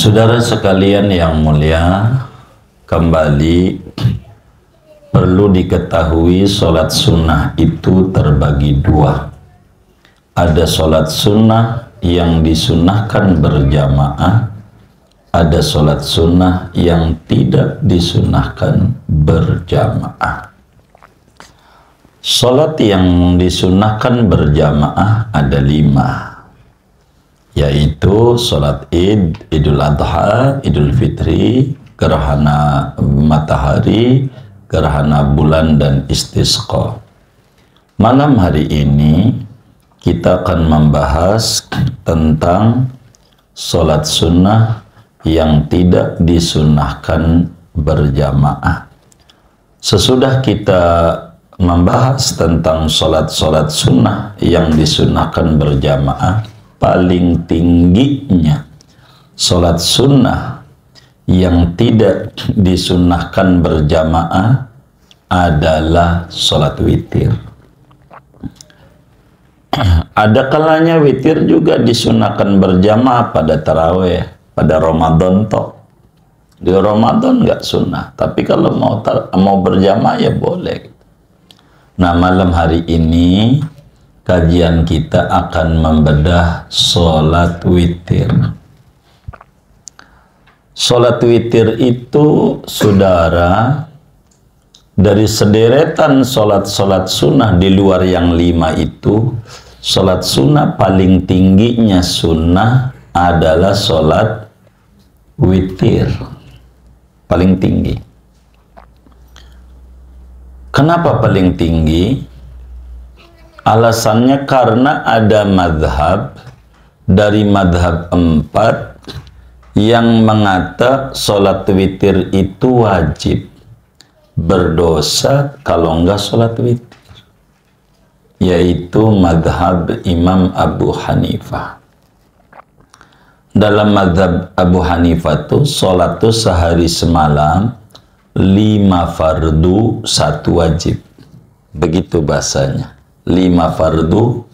Saudara sekalian yang mulia, kembali perlu diketahui sholat sunnah itu terbagi dua. Ada sholat sunnah yang disunnahkan berjamaah, ada sholat sunnah yang tidak disunnahkan berjamaah. Sholat yang disunnahkan berjamaah ada 5, yaitu sholat id, idul adha, idul fitri, gerhana matahari, gerhana bulan, dan istisqa. Malam hari ini kita akan membahas tentang sholat sunnah yang tidak disunnahkan berjamaah. Sesudah kita membahas tentang sholat sunnah yang disunnahkan berjamaah, paling tingginya sholat sunnah yang tidak disunnahkan berjamaah adalah sholat witir. Ada kalanya witir juga disunnahkan berjamaah pada taraweh, pada Ramadan toh. Di Ramadan nggak sunnah, tapi kalau mau berjamaah ya boleh. Nah, malam hari ini kajian kita akan membedah sholat witir. Sholat witir itu, saudara, dari sederetan sholat sunnah di luar yang 5 itu, sholat sunnah paling tingginya sunnah adalah sholat witir. Paling tinggi. Kenapa paling tinggi? Alasannya karena ada madhab dari madhab 4 yang mengata sholat witir itu wajib, berdosa kalau enggak sholat witir, yaitu madhab Imam Abu Hanifah. Dalam madhab Abu Hanifah itu sholat itu sehari semalam 5 fardu 1 wajib, begitu bahasanya. 5 fardu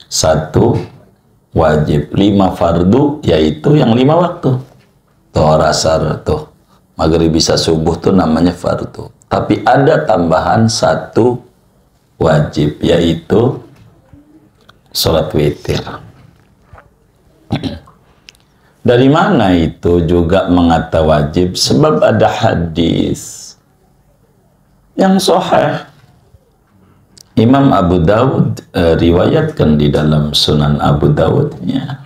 1 wajib. 5 fardu yaitu yang 5 waktu. Zuhur, asar, tuh maghrib, isya, subuh tuh namanya fardu. Tapi ada tambahan 1 wajib, yaitu sholat witir. Dari mana itu juga mengata wajib? Sebab ada hadis yang sahih. Imam Abu Dawud riwayatkan di dalam Sunan Abu Dawudnya,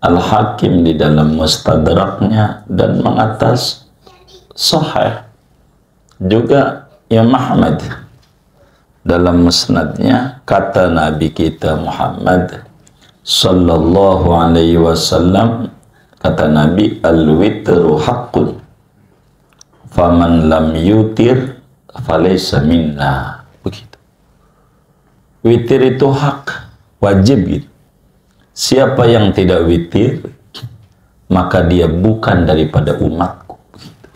Al-Hakim di dalam Mustadraknya, dan mengatas sahih. Juga Imam Ahmad dalam Musnadnya, kata Nabi kita Muhammad sallallahu alaihi wasallam, kata Nabi, al-witru haqqun faman lam yutir falaysa minna. Begitu. Witir itu hak, wajib gitu. Siapa yang tidak witir, maka dia bukan daripada umatku. Begitu.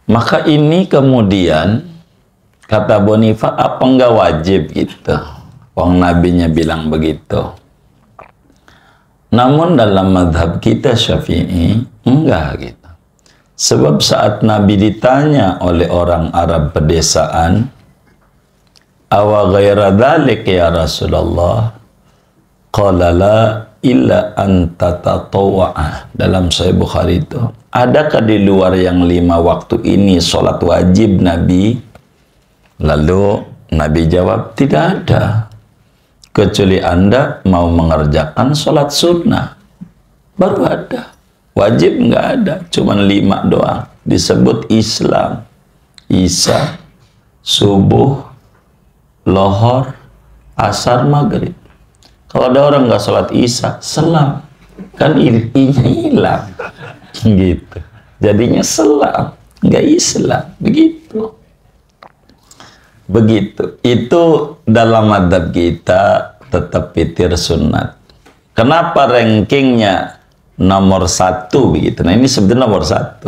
Maka ini kemudian kata Bonifah, apa enggak wajib gitu? Wong nabinya bilang begitu. Namun dalam madhab kita Syafi'i enggak gitu. Sebab saat Nabi ditanya oleh orang Arab pedesaan, awa ghaira dzalik ya Rasulullah, qala la illa an tatatawwa. Dalam Sahih Bukhari itu, adakah di luar yang 5 waktu ini sholat wajib Nabi? Lalu Nabi jawab, tidak ada, kecuali Anda mau mengerjakan sholat sunnah, baru ada. Wajib nggak ada, cuman 5 doang. Disebut Islam: Isya, subuh, lohor, asar, maghrib. Kalau ada orang nggak sholat Isya, selam, kan intinya hilang, gitu. Jadinya selam, nggak Islam, begitu. Begitu. Itu dalam madhab kita tetap witir sunat. Kenapa rankingnya nomor 1 begitu? Nah, ini sebetulnya nomor 1.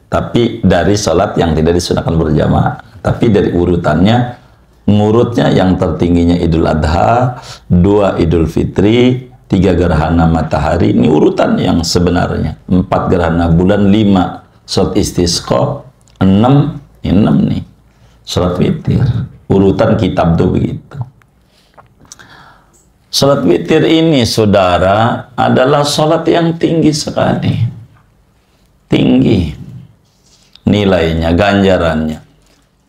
Tapi dari sholat yang tidak disunahkan berjamaah. Tapi dari urutannya, ngurutnya yang tertingginya Idul Adha, 2 Idul Fitri, 3 gerhana matahari, ini urutan yang sebenarnya. 4 gerhana bulan, 5 sholat istisqa, 6 nih sholat witir. Urutan kitab tuh begitu. Sholat witir ini, saudara, adalah sholat yang tinggi sekali. Tinggi nilainya, ganjarannya.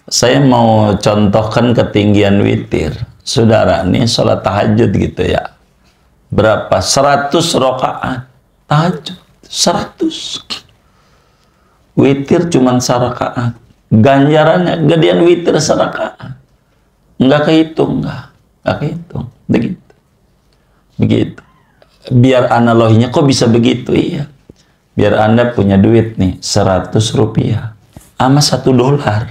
Saya mau contohkan ketinggian witir. Saudara, ini sholat tahajud gitu ya. Berapa? 100 rakaat. Tahajud 100. Witir cuma 1 rakaat. Ganjarannya gedean witir 1 rakaat. Enggak kehitung, enggak kehitung. Begitu. Biar analoginya kok bisa begitu? Iya. Biar Anda punya duit nih 100 rupiah sama 1 dolar.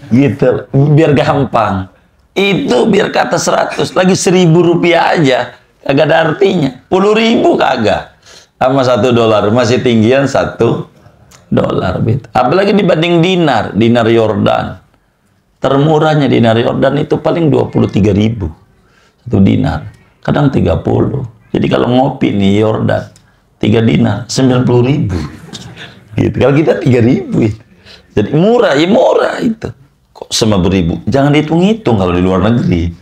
Gitu. Biar gampang. Itu biar kata 100, lagi 1.000 rupiah aja kagak ada artinya. 10.000 kagak. Sama 1 dolar masih tinggian 1 dolar. Apalagi dibanding dinar Yordan. Termurahnya dinar Yordan itu paling 23.000 1 dinar. Kadang 30. Jadi kalau ngopi nih Yordan 3 dinar 90.000. Gitu. Kalau kita 3.000 itu. Jadi murah itu. Kok 90.000? Jangan dihitung-hitung kalau di luar negeri.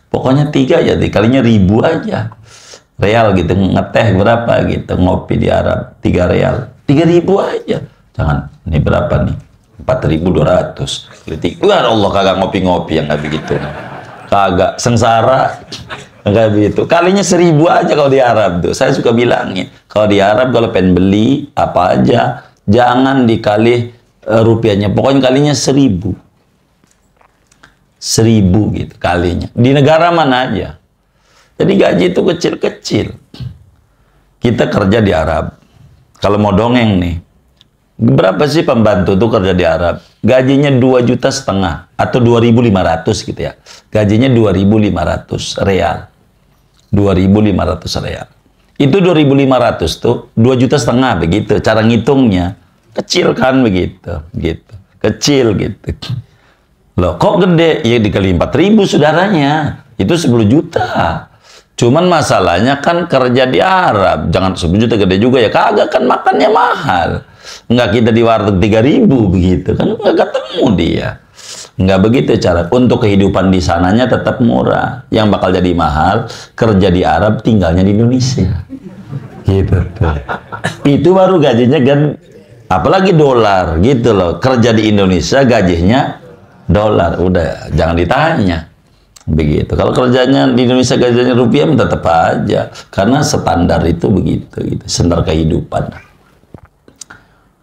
Pokoknya 3 aja, dikalinya 1.000 aja. Real gitu, ngeteh berapa gitu, ngopi di Arab 3 real. 3.000 aja. Jangan, ini berapa nih? 4.200. Wah Allah, kagak ngopi-ngopi yang kayak begitu. Kagak, sengsara. Kayak begitu. Kalinya 1.000 aja kalau di Arab tuh. Saya suka bilangnya, kalau di Arab kalau pengen beli apa aja, jangan dikali rupiahnya. Pokoknya kalinya 1.000. 1.000 gitu kalinya. Di negara mana aja. Jadi gaji itu kecil-kecil. Kita kerja di Arab. Kalau mau dongeng nih. Berapa sih pembantu tuh kerja di Arab? Gajinya 2,5 juta atau 2.500 gitu ya. Gajinya 2.500 real. 2.500 real. Itu 2.500 tuh 2,5 juta begitu. Cara ngitungnya kecil kan begitu. Kecil gitu. Loh, kok gede? Ya dikali 4.000 saudaranya. Itu 10 juta. Cuman masalahnya kan kerja di Arab. Jangan 10 juta gede juga ya. Kagak, kan makannya mahal. Enggak, kita di warteg 3.000 begitu. Kan enggak ketemu dia. Enggak begitu cara. Untuk kehidupan di sananya tetap murah. Yang bakal jadi mahal, kerja di Arab, tinggalnya di Indonesia. Gitu. Itu baru gajinya kan. Apalagi dolar gitu loh. Kerja di Indonesia gajinya dolar, udah jangan ditanya begitu. Kalau kerjanya di Indonesia gajinya rupiah tetap aja, karena standar itu begitu gitu, standar kehidupan.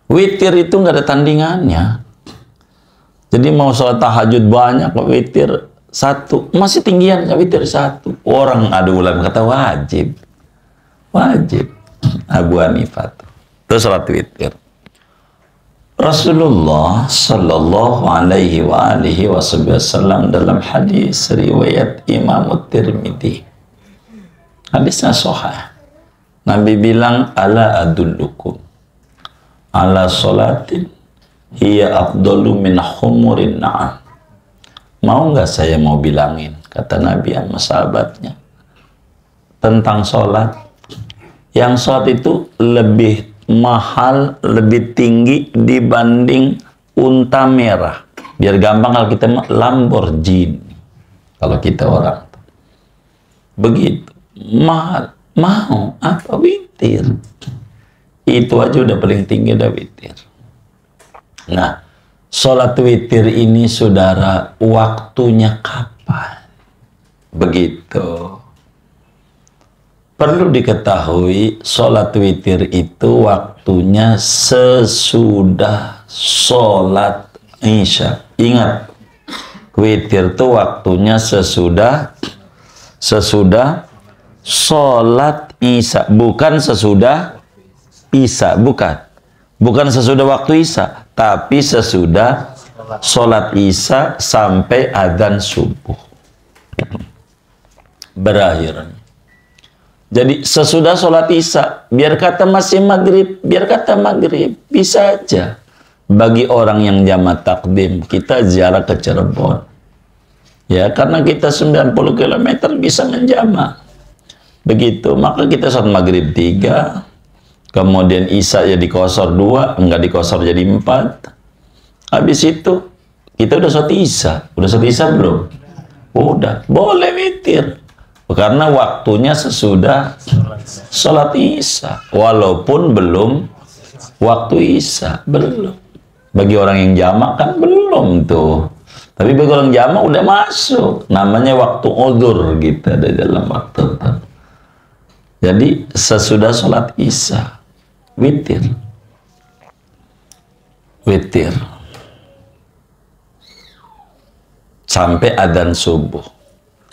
Witir itu nggak ada tandingannya. Jadi mau sholat tahajud banyak, witir 1 masih tinggian witir 1. Orang ada ulama kata wajib Abu Hanifah itu sholat witir. Rasulullah Sallallahu Alaihi Wasallam dalam hadis riwayat Imam Tirmidzi, hadisnya sahih, Nabi bilang, ala adullukum ala salatin hiya afdalu min humurin na'am. Mau nggak saya mau bilangin, kata Nabi sama sahabatnya, tentang sholat yang sholat itu lebih mahal, lebih tinggi dibanding unta merah. Biar gampang kalau kita Lamborghini. Kalau kita orang begitu mahal, mau apa? Witir. Itu aja udah paling tinggi, udah witir. Nah, sholat witir ini saudara, waktunya kapan? Begitu. Perlu diketahui, sholat witir itu waktunya sesudah sholat Isya. Ingat, witir itu waktunya sesudah sholat Isya, bukan sesudah Isya, bukan sesudah waktu Isya, tapi sesudah sholat Isya sampai adzan subuh berakhir. Jadi sesudah sholat Isya, biar kata masih maghrib, bisa aja. Bagi orang yang jamak takdim, kita ziarah ke Cirebon. Ya, karena kita 90 km bisa menjamak. Begitu, maka kita sholat maghrib 3, kemudian isya jadi qashar 2, enggak dikosor jadi 4. Habis itu kita udah sholat isya. Udah sholat isya belum? Udah, boleh witir. Karena waktunya sesudah sholat isya. Walaupun belum waktu isya, belum. Bagi orang yang jamak kan belum tuh. Tapi bagi orang jamak udah masuk. Namanya waktu udzur gitu, ada dalam waktu itu. Jadi sesudah sholat isya, witir. Witir. Sampai adzan subuh.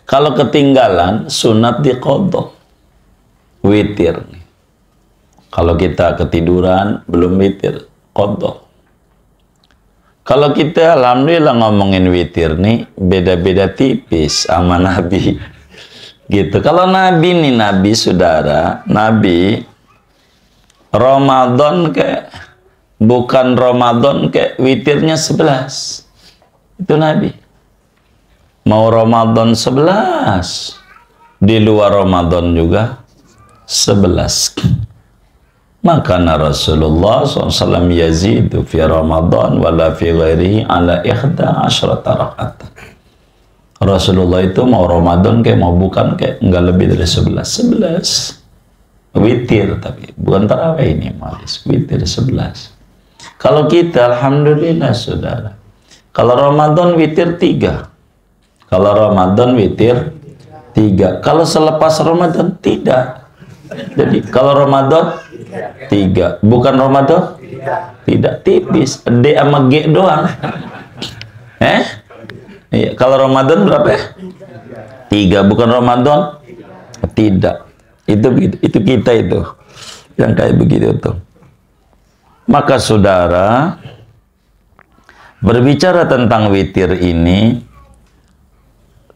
Kalau ketinggalan, sunat diqadha. Witir. Kalau kita ketiduran, belum witir, qadha. Kalau kita, alhamdulillah ngomongin witir nih, beda-beda tipis sama Nabi. Gitu. Kalau Nabi nih, Nabi saudara, Nabi, Ramadan kayak, bukan Ramadan kayak witirnya 11. Itu Nabi. Mau Ramadan 11, di luar Ramadan juga 11. Maka Rasulullah SAW yazidu fi Ramadan wala fi ghairihi ala 11 rakaat. Rasulullah itu mau Ramadan kayak mau bukan kayak enggak lebih dari 11. Witir, tapi bukan tarawih ini, malis witir 11. Kalau kita alhamdulillah saudara, kalau Ramadan witir 3. Kalau Ramadan witir 3. Kalau selepas Ramadan tidak. Jadi kalau Ramadan 3. Bukan Ramadan? Tidak. Tipis. D sama G doang. Iya. Kalau Ramadan berapa ya? 3. Bukan Ramadan? Tidak. Itu begitu. Itu kita itu. Yang kayak begitu tuh. Maka saudara, berbicara tentang witir ini,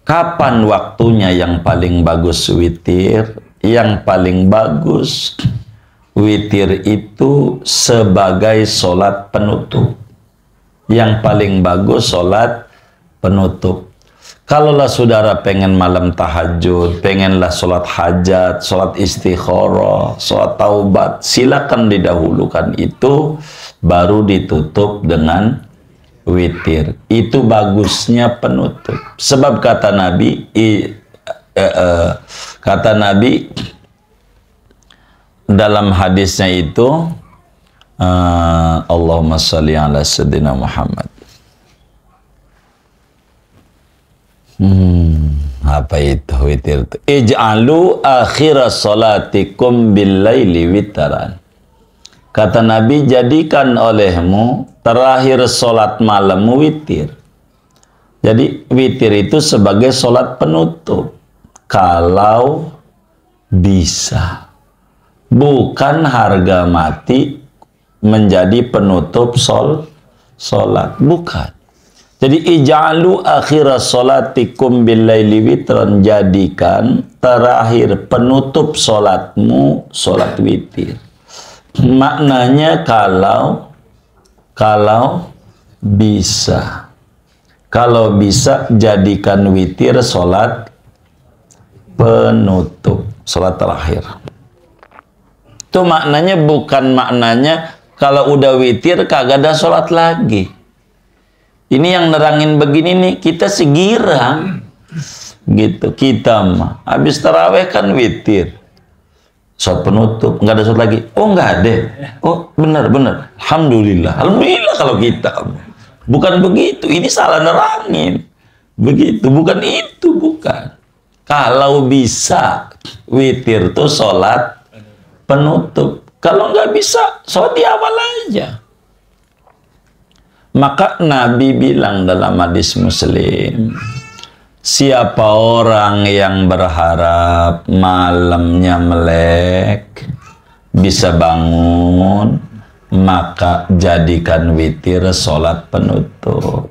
kapan waktunya yang paling bagus witir? Yang paling bagus witir itu sebagai sholat penutup. Yang paling bagus sholat penutup. Kalaulah saudara pengen malam tahajud, pengenlah sholat hajat, sholat istikharah, sholat taubat, silakan didahulukan itu, baru ditutup dengan witir. Itu bagusnya penutup. Sebab kata Nabi, dalam hadisnya itu, Allahumma shalli ala sayyidina Muhammad. Apa itu witir itu? Ij'alu akhira salatikum bil-laili witaran. Kata Nabi, jadikan olehmu terakhir sholat malammu witir. Jadi witir itu sebagai sholat penutup. Kalau bisa. Bukan harga mati menjadi penutup sholat. Bukan. Jadi ij'alu akhira sholatikum bil-laili witran. Jadikan terakhir penutup sholatmu sholat witir. Maknanya kalau bisa. Kalau bisa jadikan witir sholat penutup, sholat terakhir. Itu maknanya, bukan maknanya kalau udah witir kagak ada sholat lagi. Ini yang nerangin begini nih, kita segirang gitu. Kita mah habis taraweh kan witir, sholat penutup, nggak ada sholat lagi. Oh nggak ada. Oh benar. Alhamdulillah kalau kita. Bukan begitu, ini salah nerangin. Begitu, bukan itu, bukan. Kalau bisa witir tuh sholat penutup. Kalau nggak bisa, sholat di awal aja. Maka Nabi bilang dalam hadis Muslim, siapa orang yang berharap malamnya melek, bisa bangun, maka jadikan witir sholat penutup.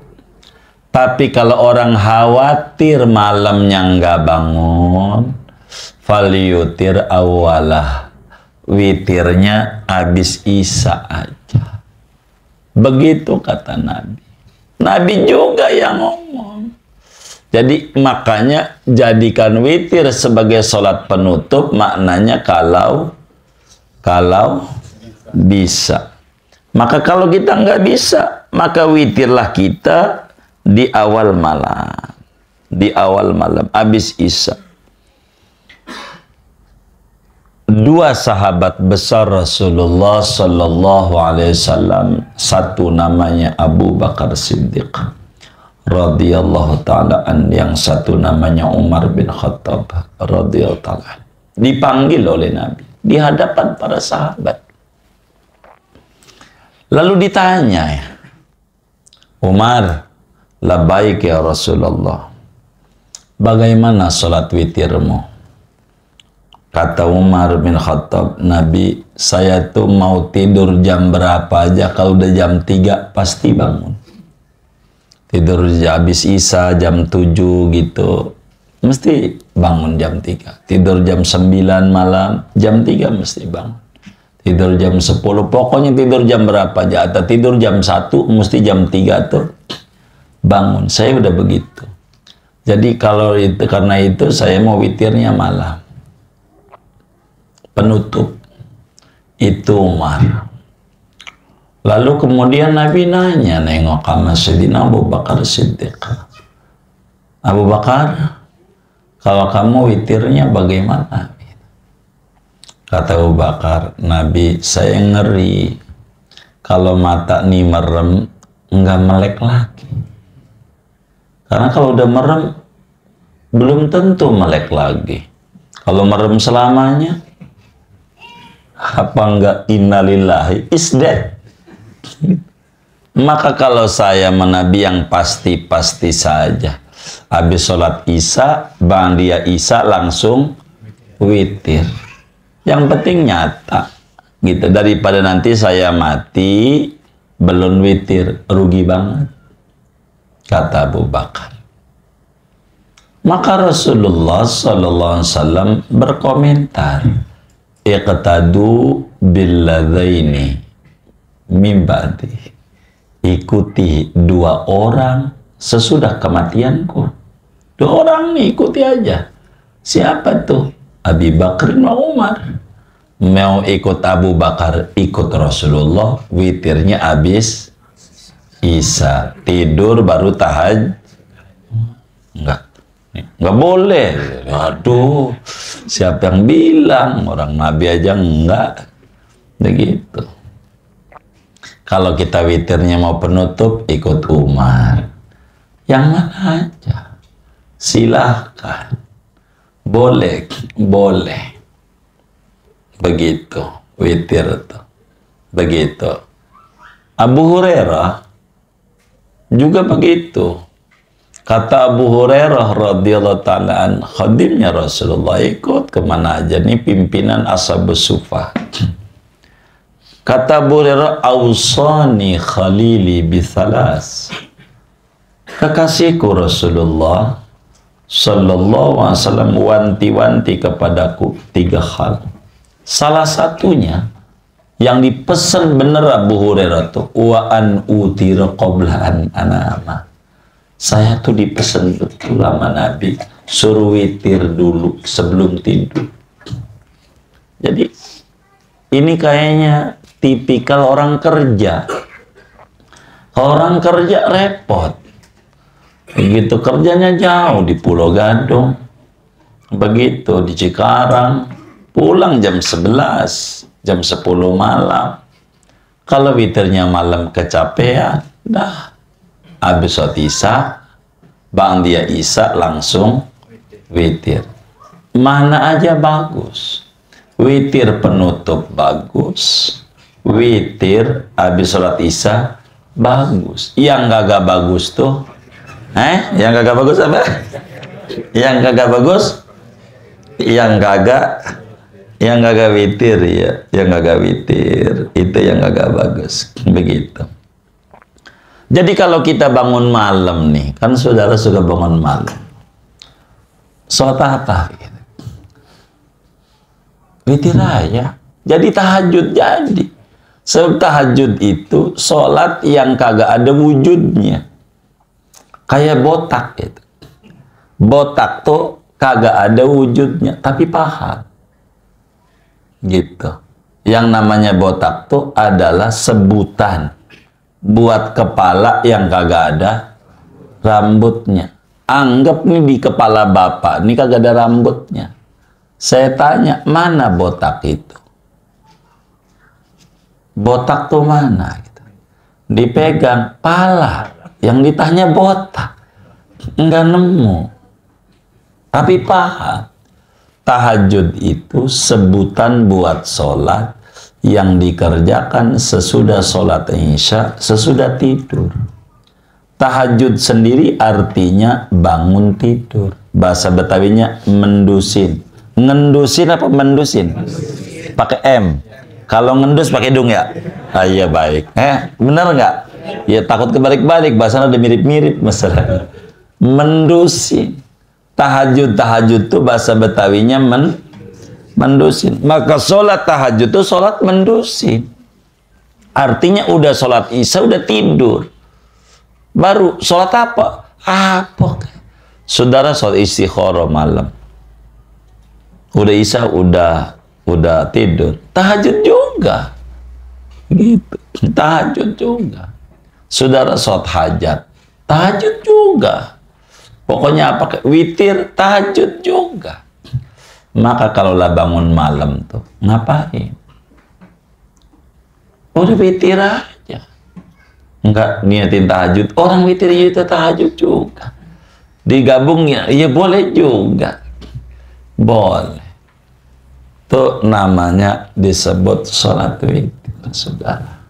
Tapi kalau orang khawatir malamnya nggak bangun, falyutir awalah, witirnya habis isya aja. Begitu kata Nabi. Nabi juga yang ngomong. Jadi makanya jadikan witir sebagai sholat penutup, maknanya kalau bisa. Maka kalau kita nggak bisa, maka witirlah kita di awal malam. Di awal malam, habis isya. Dua sahabat besar Rasulullah Sallallahu Alaihi Wasallam, satu namanya Abu Bakar Siddiq radhiyallahu taala an, yang satu namanya Umar bin Khattab radhiyallahu taala, dipanggil oleh Nabi di hadapan para sahabat. Lalu ditanya, ya, Umar, labbaik ya Rasulullah, bagaimana sholat witirmu? Kata Umar bin Khattab, Nabi, saya tuh mau tidur jam berapa aja, kalau udah jam 3 pasti bangun. Tidur habis isya jam 7 gitu, mesti bangun jam 3. Tidur jam 9 malam, jam 3 mesti bangun. Tidur jam 10, pokoknya tidur jam berapa aja. Atau tidur jam 1, mesti jam 3 tuh bangun. Saya udah begitu. Jadi kalau itu, karena itu saya mau witirnya malam. Penutup. Itu Umar. Lalu kemudian Nabi nanya, nengok sama Sayyidina Abu Bakar Siddiq. Abu Bakar, kalau kamu witirnya bagaimana? Kata Abu Bakar, Nabi, saya ngeri kalau mata nih merem, nggak melek lagi. Karena kalau udah merem, belum tentu melek lagi. Kalau merem selamanya, apa enggak innalillahi is dead? Maka kalau saya menabi yang pasti-pasti saja, habis sholat isya, bang dia isya langsung witir. Yang penting nyata, gitu. Daripada nanti saya mati belum witir, rugi banget, kata Abu Bakar. Maka Rasulullah Sallallahu Alaihi Wasallam berkomentar, iqtadu billadzaini min ba'di, ikuti dua orang sesudah kematianku. Dua orang nih, ikuti aja. Siapa tuh? Abi Bakar dan Umar. Mau ikut Abu Bakar, ikut Rasulullah, witirnya habis isya, tidur baru tahajud. Enggak boleh. Aduh, siapa yang bilang? Orang Nabi aja enggak begitu. Kalau kita witirnya mau penutup, ikut Umar. Yang mana aja, silahkan. Boleh, boleh. Begitu, witir tuh. Begitu. Abu Hurairah juga begitu. Kata Abu Hurairah radhiyallahu ta'ala an, khadimnya Rasulullah, ikut kemana aja nih pimpinan Ashabus Suffah. Kata Abu Hurairah, awsani khalili bithalas. Kekasihku Rasulullah Sallallahu Alaihi Wasallam wanti-wanti kepadaku 3 hal. Salah satunya yang dipesan bener Abu Hurairah tuh, wa an utira qabla an anama. Saya tuh dipesan betul sama Nabi, suruh witir dulu sebelum tidur. Jadi ini kayaknya tipikal orang kerja. Orang kerja repot. Begitu kerjanya jauh di Pulau Gadung, begitu di Cikarang, pulang jam 11, jam 10 malam. Kalau witirnya malam kecapean, dah habis sholat isya, bang dia isya langsung witir. Mana aja bagus. Witir penutup bagus, witir habis sholat isya bagus. Yang kagak bagus tuh, yang kagak bagus apa? Yang kagak bagus, yang kagak witir ya, yang kagak witir itu yang kagak bagus, begitu. Jadi kalau kita bangun malam nih, kan saudara suka bangun malam, sholat apa? Witir aja. Jadi tahajud jadi. Sebab tahajud itu sholat yang kagak ada wujudnya. Kayak botak gitu. Botak tuh kagak ada wujudnya, tapi paha. Gitu. Yang namanya botak tuh adalah sebutan buat kepala yang kagak ada rambutnya. Anggap nih di kepala bapak, ini kagak ada rambutnya. Saya tanya, mana botak itu? Botak tuh mana? Gitu. Dipegang, pala. Yang ditanya botak. Enggak nemu. Tapi paha. Tahajud itu sebutan buat sholat yang dikerjakan sesudah sholat isya, sesudah tidur. Tahajud sendiri artinya bangun tidur. Bahasa Betawinya mendusin. Ngendusin apa mendusin? Pakai M. Kalau ngendus pakai dung ya? Ah, iya baik. Benar nggak? Ya takut kebalik-balik. Bahasanya ada mirip-mirip masalah. Mendusin. Tahajud tuh bahasa Betawinya mendusin. Maka sholat tahajud tuh sholat mendusin. Artinya udah sholat isya udah tidur. Baru sholat apa? Apa? Saudara sholat istikharah malam. Udah isya udah tidur. Tahajud juga. Gitu. Tahajud juga. Saudara sholat hajat. Tahajud juga. Pokoknya apa? Witir, tahajud juga. Maka kalaulah bangun malam tuh, ngapain? Udah witir aja. Enggak niatin tahajud. Orang witir itu tahajud juga. Digabungnya, ya boleh juga. Boleh. Itu namanya disebut sholat witir, saudara.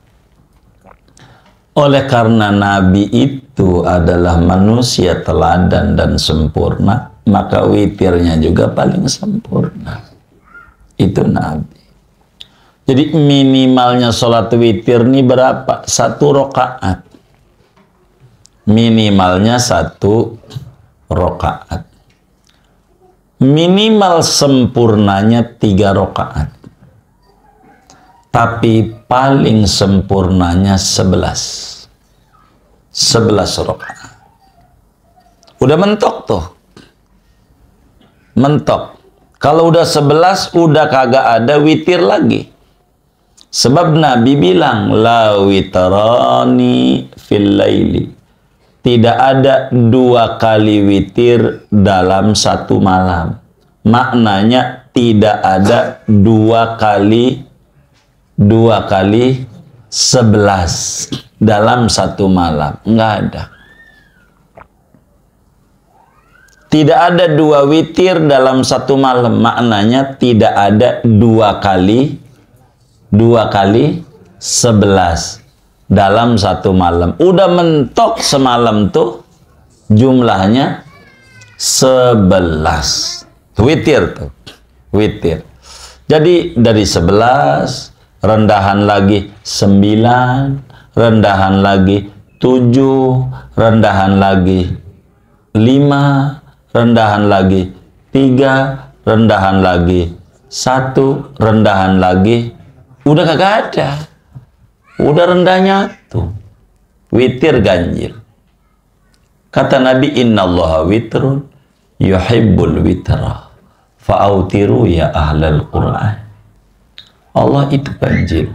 Oleh karena Nabi itu adalah manusia teladan dan sempurna, maka witirnya juga paling sempurna. Itu Nabi. Jadi minimalnya sholat witir ini berapa? 1 rakaat. Minimalnya 1 rakaat. Minimal sempurnanya 3 rakaat. Tapi paling sempurnanya 11 rakaat. Udah mentok tuh. Mentok. Kalau udah 11 udah kagak ada witir lagi. Sebab Nabi bilang la witrani fil laili. Tidak ada 2 kali witir dalam 1 malam. Maknanya tidak ada 2 kali 11 dalam 1 malam. Enggak ada. Tidak ada 2 witir dalam 1 malam. Maknanya tidak ada 2 kali 11 dalam 1 malam. Udah mentok semalam tuh jumlahnya 11. Witir tuh. Witir. Jadi dari 11 rendahan lagi 9, rendahan lagi 7, rendahan lagi 5, rendahan lagi 3, rendahan lagi 1, rendahan lagi. Udah kagak ada. Udah rendahnya tuh. Witir ganjil. Kata Nabi, innallaha witrun yuhibbul witra. Fa'autiru ya ahlal Qur'an. Allah itu ganjil.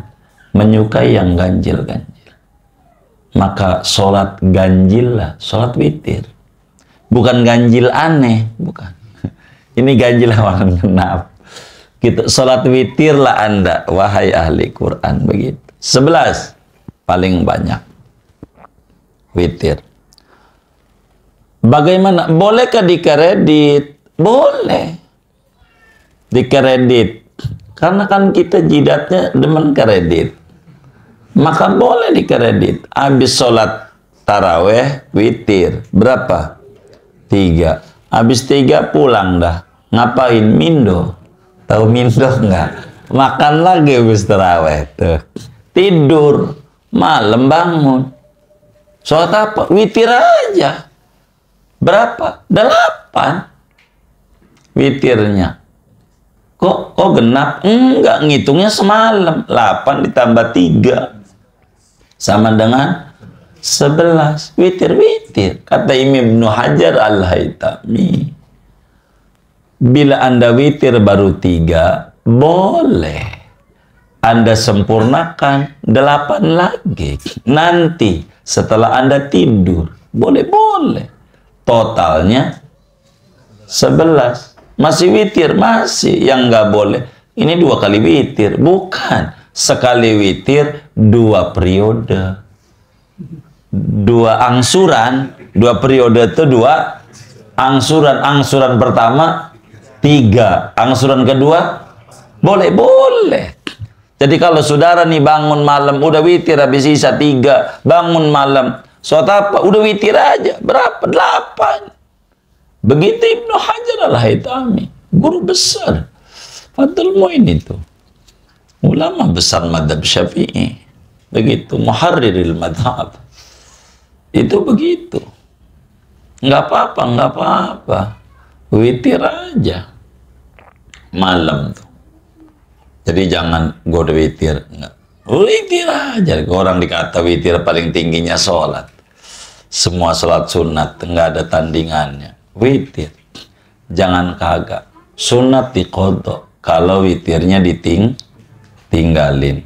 Menyukai yang ganjil-ganjil. Maka sholat ganjil lah. Sholat witir. Bukan ganjil aneh. Bukan. Ini ganjil awal genap. Gitu. Sholat witir lah Anda. Wahai ahli Quran. Begitu. 11. Paling banyak. Witir. Bagaimana? Bolehkah dikredit? Boleh. Dikredit. Karena kan kita jidatnya demen kredit. Maka boleh dikredit. Habis sholat taraweh, witir. Berapa? 3. Habis 3 pulang dah. Ngapain? Mindo. Tahu mindo nggak? Makan lagi habis taraweh. Tuh. Tidur. Malam bangun. Sholat apa? Witir aja. Berapa? 8. Witirnya. Kok genap? Enggak, ngitungnya semalam. 8 ditambah 3. Sama dengan 11. Witir. Kata Imam Ibnu Hajar Al-Haytami, bila Anda witir baru 3, boleh Anda sempurnakan 8 lagi. Nanti setelah Anda tidur, boleh. Totalnya 11. Masih witir, masih. Yang nggak boleh, ini 2 kali witir. Bukan. Sekali witir, 2 periode. 2 angsuran. 2 periode itu 2 angsuran. Angsuran pertama 3. Angsuran kedua boleh. Jadi kalau saudara nih bangun malam, udah witir habis sisa 3. Bangun malam, sholat apa? Udah witir aja. Berapa? 8. Begitu Ibnu Hajar Al-Haytami, guru besar Fathul Muin itu, ulama besar madhab Syafi'i. Begitu, muharriril madhab. Itu begitu. Nggak apa-apa. Witir aja malam tuh. Jadi jangan gue udah witir. Nggak. Witir aja. Orang dikata witir paling tingginya sholat. Semua sholat sunat, nggak ada tandingannya. Witir. Jangan kagak. Sunat diqodho. Kalau witirnya ditinggalin.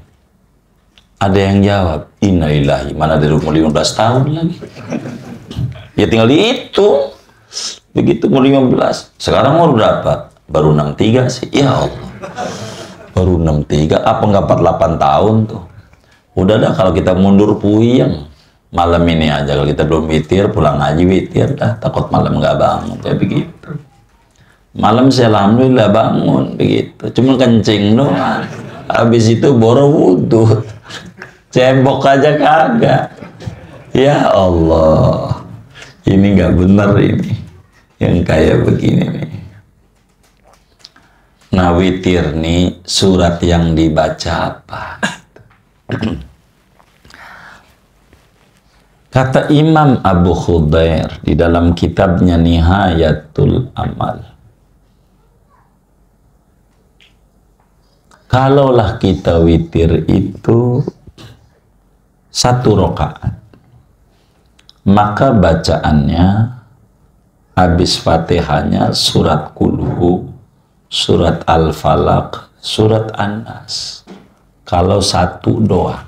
Ada yang jawab, innalillahi, mana dari umur 15 tahun lagi. Ya tinggal dihitung. Begitu umur 15. Sekarang umur berapa? Baru 63 sih. Ya Allah. Baru 63, apa nggak 48 tahun tuh? Udah dah, kalau kita mundur puyeng. Malam ini aja kalau kita belum witir, pulang ngaji witir dah. Takut malam nggak bangun. Kayak begitu. Malam saya alhamdulillah bangun. Begitu. Cuma kencing doang. Habis itu boro wudhu. Cebok aja kagak. Ya Allah, ini nggak bener ini yang kayak begini nih. Nah, witir nih surat yang dibaca apa? Kata Imam Abu Khudair di dalam kitabnya Nihayatul Amal, kalaulah kita witir itu 1 rakaat, maka bacaannya habis Fatihahnya surat Kulhu, surat Al-Falaq, surat An-Nas. Kalau 1 doang.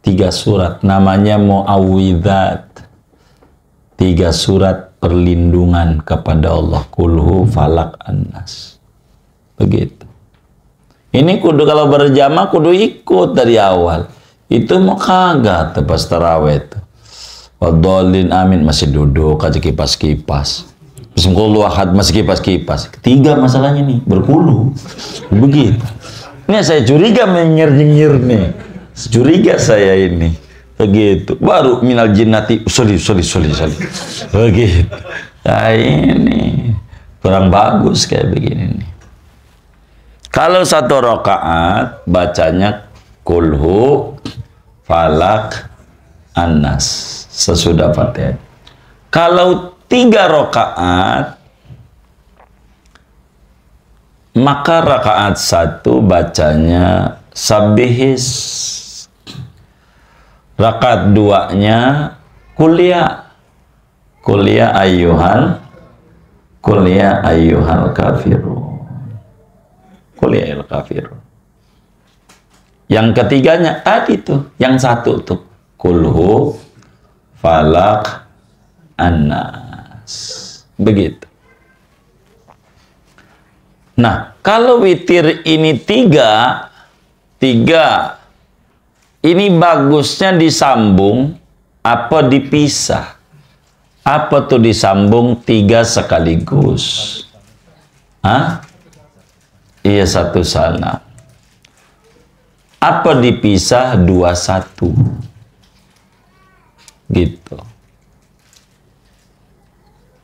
3 surat namanya mu'awwidzat. 3 surat perlindungan kepada Allah, Kulhu, Falaq, An-Nas. Begitu. Ini kudu kalau berjamaah kudu ikut dari awal. Itu mau kagak pas tarawih itu. Wadolin amin masih duduk aja kipas-kipas. Bismillah ahad masih kipas-kipas. Ketiga masalahnya nih, berpuluh. Begitu. Ini saya curiga menyengir-nyengir nih. Curiga saya ini. Begitu. Baru minal jinnati soli. Begitu. Nah ini kurang bagus kayak begini nih. Kalau 1 rakaat bacanya Kulhu, Falaq, An-Nas sesudah Fatihah. Kalau 3 rakaat, maka rakaat 1 bacanya Sabbihis, rakaat 2-nya Kuliah ayyuhal kafirun. Kuliah al-kafirun. Yang ketiganya tadi tuh, yang 1 tuh Kulhu, Falaq, An-Nas. Begitu. Nah, kalau witir ini 3, ini bagusnya disambung apa dipisah? Apa tuh disambung 3 sekaligus? Hah? Iya, 1 salam. Apa dipisah 2-1? Gitu.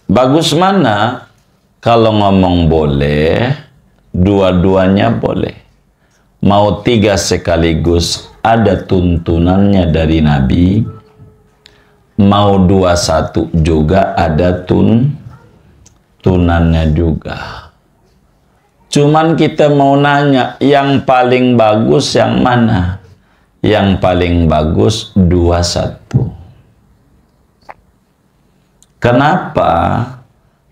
Bagus mana? Kalau ngomong boleh, dua-duanya boleh. Mau 3 sekaligus, ada tuntunannya dari Nabi. Mau 2-1 juga ada tunannya juga. Cuman kita mau nanya, yang paling bagus yang mana? Yang paling bagus 21. Kenapa?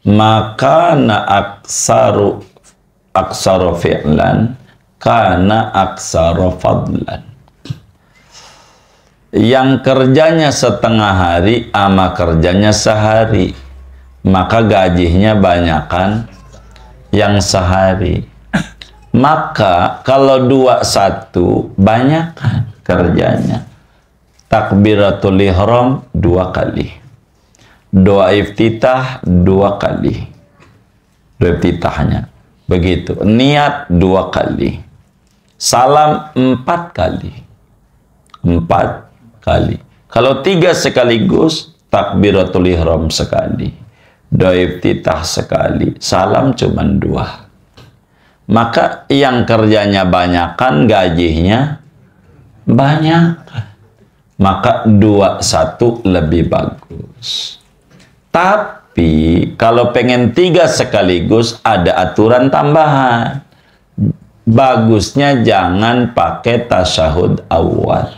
Maka aksaru fi'lan kana aksaru fadlan. Yang kerjanya setengah hari ama kerjanya sehari, maka gajinya banyakan yang sehari. Maka kalau 21 banyakan kerjanya. Takbiratul ihram 2 kali, doa iftitah 2 kali, doa iftitahnya begitu, niat 2 kali, salam 4 kali, 4 kali. Kalau 3 sekaligus, takbiratul ihram sekali, doa iftitah sekali, salam cuma 2. Maka yang kerjanya banyakan gajinya banyak, maka 21 lebih bagus. Tapi kalau pengen 3 sekaligus ada aturan tambahan. Bagusnya jangan pakai tasyahud awal.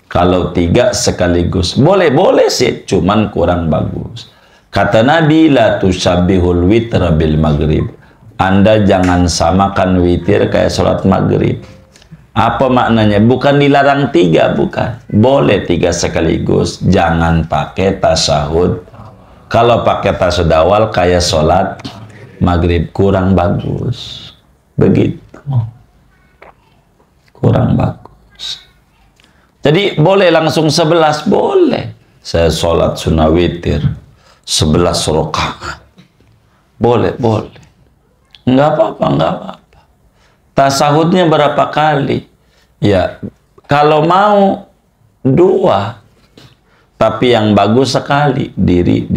Kalau 3 sekaligus boleh sih, cuman kurang bagus. Kata Nabi, la tusabbihul witra bil maghrib. Anda jangan samakan witir kayak sholat maghrib. Apa maknanya? Bukan dilarang 3, bukan. Boleh 3 sekaligus, jangan pakai tasyahud. Kalau pakai tasyahud awal kayak sholat maghrib, kurang bagus. Begitu. Kurang bagus. Jadi boleh langsung 11, boleh. Saya sholat sunnah witir 11 rakaat. Boleh. Enggak apa-apa, enggak apa-apa. Tasahudnya berapa kali? Ya, kalau mau 2, tapi yang bagus sekali. Diri,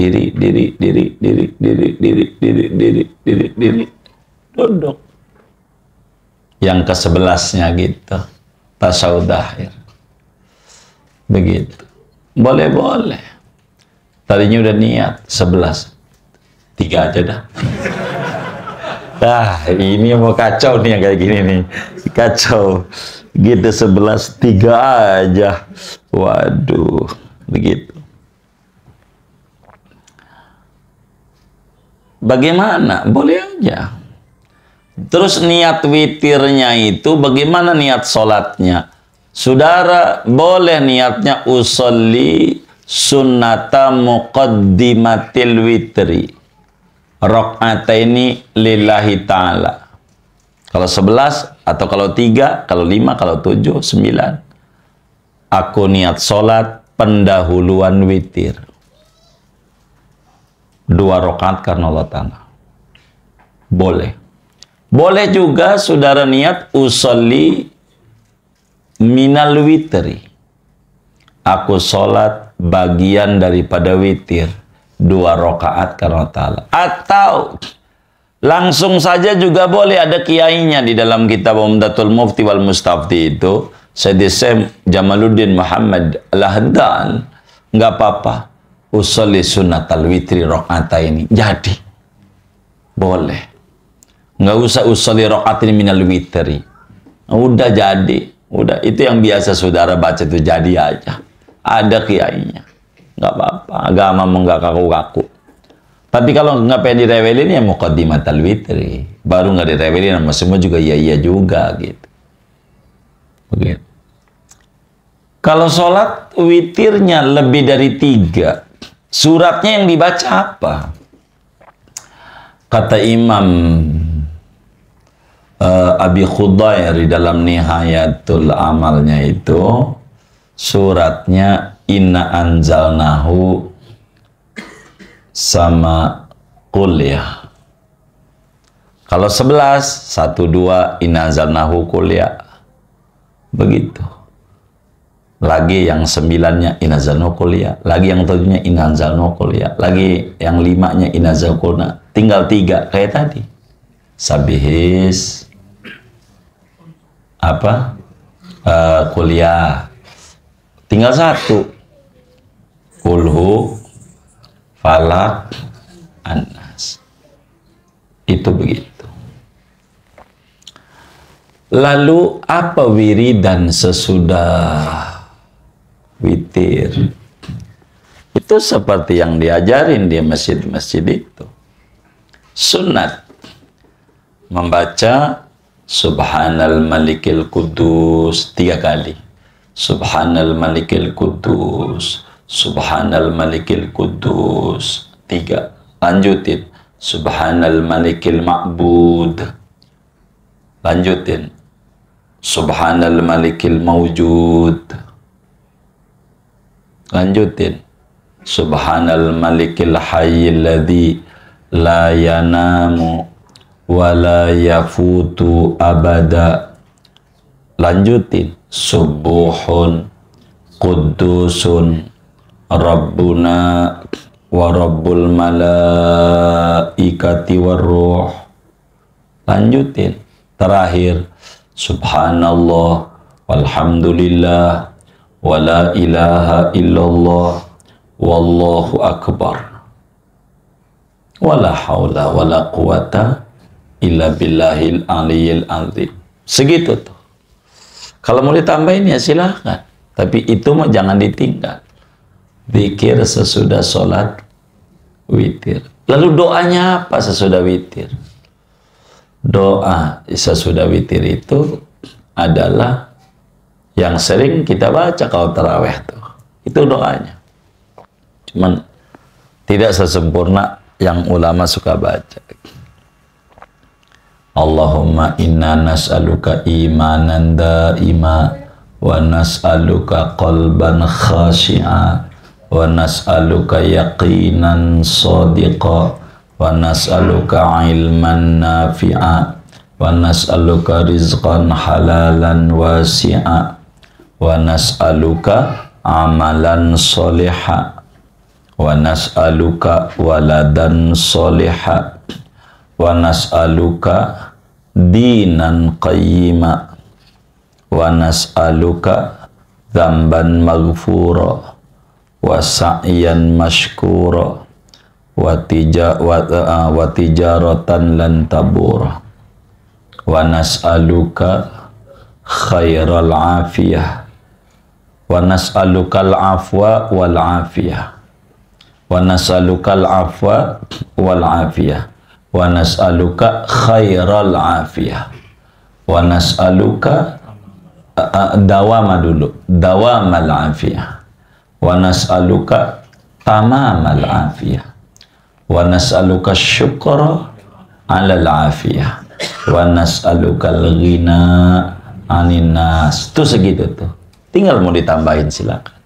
duduk. Yang ke-11-nya gitu. Tasahud akhir. Begitu. Boleh. Tadinya udah niat 11. 3 aja dah. Nah, ini mau kacau nih yang kayak gini nih. Kacau. Gitu 11, 3 aja. Waduh, begitu. Bagaimana? Boleh aja. Terus niat witirnya itu bagaimana niat sholatnya? Saudara boleh niatnya usolli sunnata muqaddimatil witri. Rakaataini lillahi ta'ala. Kalau 11, atau kalau 3, kalau 5, kalau 7, 9. Aku niat sholat pendahuluan witir. 2 rakaat karena Allah Ta'ala. Boleh. Boleh juga saudara niat usolli minal witri. Aku sholat bagian daripada witir. 2 rakaat karena Ta'ala. Atau langsung saja juga boleh, ada kiainya di dalam kitab Umdatul Mufti wal Mustafti itu, Sayyidi Syekh Jamaluddin Muhammad Al-Haddan. Nggak apa-apa, usolli sunnatal witri rakaataini. Jadi boleh. Nggak usah usolli rakaataini minal witri. Udah jadi. Udah, itu yang biasa saudara baca itu jadi aja. Ada kiainya. Nggak apa-apa, agama nggak kaku-kaku. Tapi kalau nggak pengen direwelin ya muqaddimatal witri. Baru nggak direwelin sama semua juga iya juga gitu. Begitu. Kalau sholat witirnya lebih dari 3, suratnya yang dibaca apa? Kata Imam Abi Khudair di dalam Nihayatul Amalnya itu, suratnya Inna anzalnahu sama kuliah. Kalau 11, 1, 2, Inna anzalnahu kuliah. Begitu. Lagi yang 9-nya Inna anzalnahu kuliah. Lagi yang 7-nya Inna anzalnahu kuliah. Lagi yang 5-nya Inna anzalnahu kuliah. Tinggal 3 kayak tadi. Sabihis apa? Kuliah. Tinggal 1. Kulhu, Falak, Anas. Itu begitu. Lalu apa wiridan sesudah witir? Itu seperti yang diajarin di masjid-masjid itu. Sunat membaca Subhanal Malikil Kudus 3 kali. Subhanal Malikil Kudus, Subhanal Malikil Kudus 3. Lanjutin Subhanal Malikil Ma'bud. Lanjutin Subhanal Malikil Mawjud. Lanjutin Subhanal Malikil Hayyil Ladzi la yanamu wa la yafutu abada. Lanjutin Subuhun Qudusun Rabbuna wa Rabbul Malaikati Warruh. Lanjutin terakhir Subhanallah walhamdulillah wa la ilaha illallah wallahu akbar wala haula wala quwata illa billahil aliyil azim. Segitu tuh. Kalau mau ditambahin ya silahkan, tapi itu mah jangan ditinggal. Zikir sesudah sholat witir. Lalu doanya apa sesudah witir? Doa sesudah witir itu adalah yang sering kita baca kalau taraweh tuh. Itu doanya. Cuman tidak sesempurna yang ulama suka baca. Allahumma inna nas'aluka imanan daima wa nas'aluka qalban khashi'a wa nas'aluka yaqinan sadiqa wa nas'aluka ilman nafi'a wa nas'aluka rizqan halalan wasi'a wa nas'aluka amalan soliha wa nas'aluka waladan soliha wa nas'aluka dinan qayyima wa nas'aluka dzamban maghfura wa sa'yan mashkura wa tijaratan lan tabura wa nas'aluka khairal afiyah wa nas'alukal afwa wal afiyah wa nas'alukal afwa wal afiyah wa nas'aluka khairal afiyah wa nas'aluka dawama dulu dawamal afiyah wa nas'aluka tamamal afiyah wa nas'aluka syukra alal afiyah wa nas'aluka al-ghina anin nas. Itu segitu tuh, tinggal mau ditambahin silakan.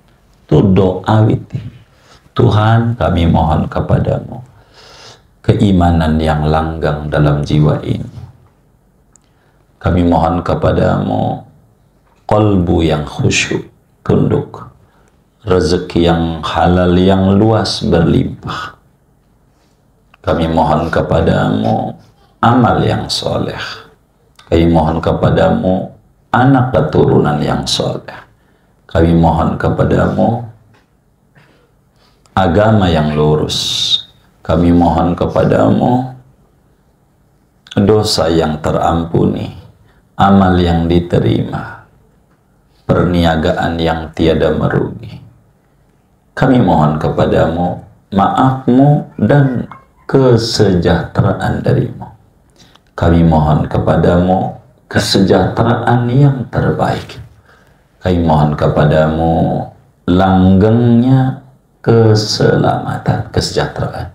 Itu doa witir. Tuhan, kami mohon kepadamu keimanan yang langgang dalam jiwa ini. Kami mohon kepadamu qalbu yang khusyuk, tunduk, rezeki yang halal yang luas berlimpah. Kami mohon kepadamu amal yang soleh. Kami mohon kepadamu anak keturunan yang soleh. Kami mohon kepadamu agama yang lurus. Kami mohon kepadamu dosa yang terampuni, amal yang diterima, perniagaan yang tiada merugi. Kami mohon kepadamu maafmu dan kesejahteraan darimu. Kami mohon kepadamu kesejahteraan yang terbaik. Kami mohon kepadamu langgengnya keselamatan, kesejahteraan.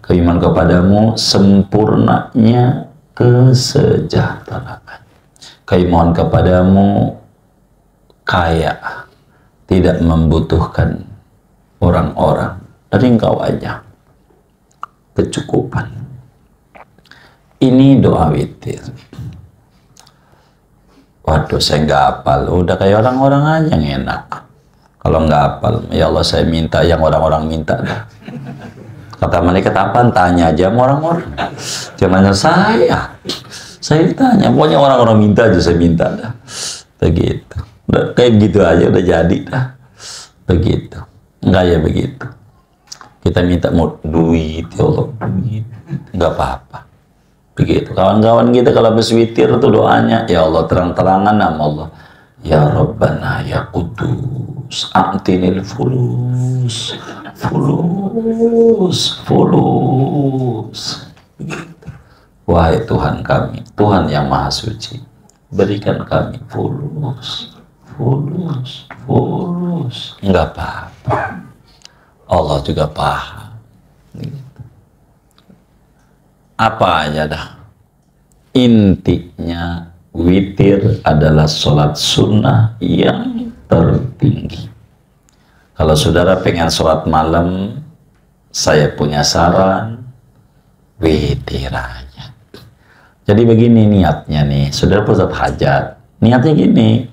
Kami mohon kepadamu sempurnanya kesejahteraan. Kami mohon kepadamu kaya, tidak membutuhkan orang-orang, dari Engkau aja kecukupan. Ini doa witir. Waduh, saya nggak hafal. Udah kayak orang-orang aja yang enak. Kalau nggak hafal, ya Allah saya minta yang orang-orang minta dah. Kata malaikat apaan? Tanya aja sama orang-orang. Jangan saya. Saya ditanya. Pokoknya orang-orang minta aja saya minta dah. Begitu. Udah, kayak gitu aja udah jadi dah. Begitu. Enggak ya begitu. Kita minta mau duit, ya Allah, duit. Enggak apa-apa. Begitu. Kawan-kawan kita kalau habis witir itu doanya, ya Allah, terang-terangan nama Allah. Ya Rabbana ya Qudus, a'tinil fulus, fulus, fulus. Begitu. Wahai Tuhan kami, Tuhan yang Maha Suci, berikan kami fulus, fulus, fulus. Enggak apa-apa. Allah juga paham. Apa aja dah. Intinya witir adalah sholat sunnah yang tertinggi. Kalau saudara pengen sholat malam, saya punya saran, witir aja. Jadi begini niatnya nih, saudara pusat hajat. Niatnya gini,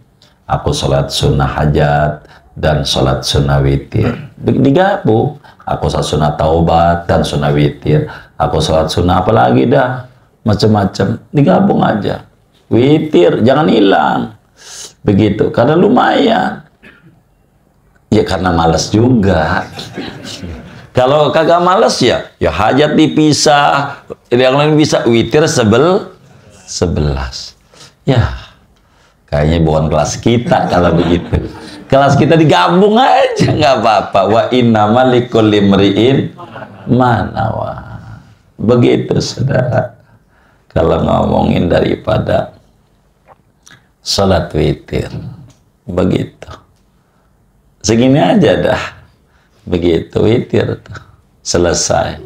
aku sholat sunnah hajat dan sholat sunnah witir. Digabung, aku sholat sunnah taubat dan sunnah witir. Aku sholat sunnah apalagi dah, macam-macam. Digabung aja. Witir, jangan hilang. Begitu, karena lumayan. Ya karena malas juga. Kalau kagak malas ya hajat dipisah. Yang lain bisa witir 11. Ya, kayaknya bukan kelas kita kalau begitu. Kelas kita digabung aja, nggak apa-apa. Wa innama likulli imri'in ma nawa. Begitu, saudara. Kalau ngomongin daripada salat witir, begitu. Segini aja dah. Begitu witir tuh selesai.